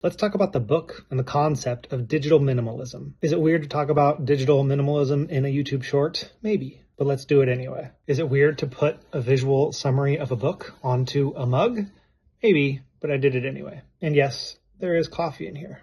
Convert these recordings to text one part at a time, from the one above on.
Let's talk about the book and the concept of digital minimalism. Is it weird to talk about digital minimalism in a YouTube short? Maybe, but let's do it anyway. Is it weird to put a visual summary of a book onto a mug? Maybe, but I did it anyway. And yes, there is coffee in here.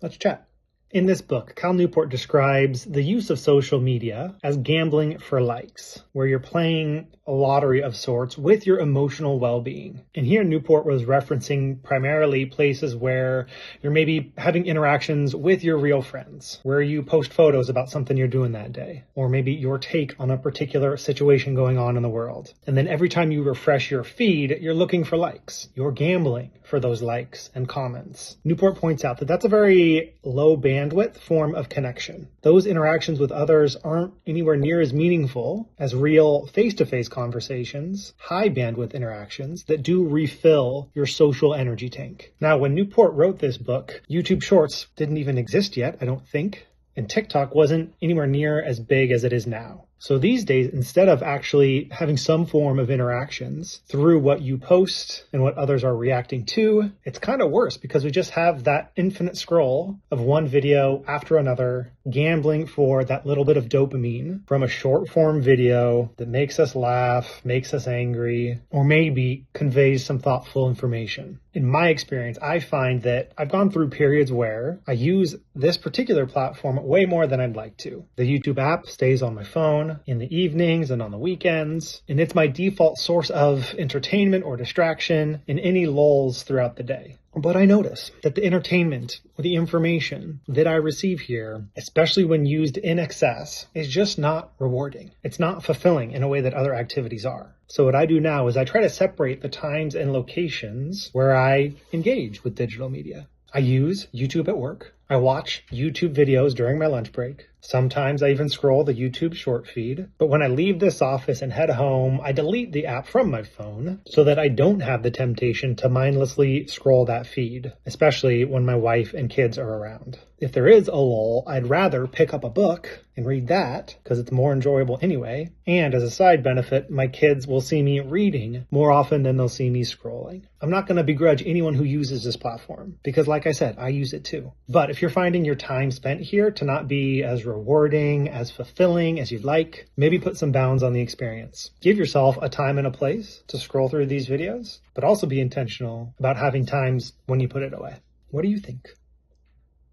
Let's chat. In this book, Cal Newport describes the use of social media as gambling for likes, where you're playing a lottery of sorts with your emotional well-being. And here Newport was referencing primarily places where you're maybe having interactions with your real friends, where you post photos about something you're doing that day, or maybe your take on a particular situation going on in the world. And then every time you refresh your feed, you're looking for likes. You're gambling for those likes and comments. Newport points out that that's a very low bandwidth form of connection. Those interactions with others aren't anywhere near as meaningful as real face-to-face conversations, high bandwidth interactions that do refill your social energy tank. Now, when Newport wrote this book, YouTube Shorts didn't even exist yet, I don't think, and TikTok wasn't anywhere near as big as it is now. So these days, instead of actually having some form of interactions through what you post and what others are reacting to, it's kind of worse because we just have that infinite scroll of one video after another, gambling for that little bit of dopamine from a short form video that makes us laugh, makes us angry, or maybe conveys some thoughtful information. In my experience, I find that I've gone through periods where I use this particular platform way more than I'd like to. The YouTube app stays on my phone in the evenings and on the weekends, and it's my default source of entertainment or distraction in any lulls throughout the day. But I notice that the entertainment or the information that I receive here, especially when used in excess, is just not rewarding. It's not fulfilling in a way that other activities are. So what I do now is I try to separate the times and locations where I engage with digital media. I use YouTube at work. I watch YouTube videos during my lunch break. Sometimes I even scroll the YouTube short feed. But when I leave this office and head home, I delete the app from my phone so that I don't have the temptation to mindlessly scroll that feed, especially when my wife and kids are around. If there is a lull, I'd rather pick up a book and read that because it's more enjoyable anyway. And as a side benefit, my kids will see me reading more often than they'll see me scrolling. I'm not going to begrudge anyone who uses this platform because, like I said, I use it too. But if you're finding your time spent here to not be as rewarding, as fulfilling as you'd like, maybe put some bounds on the experience. Give yourself a time and a place to scroll through these videos, but also be intentional about having times when you put it away. What do you think?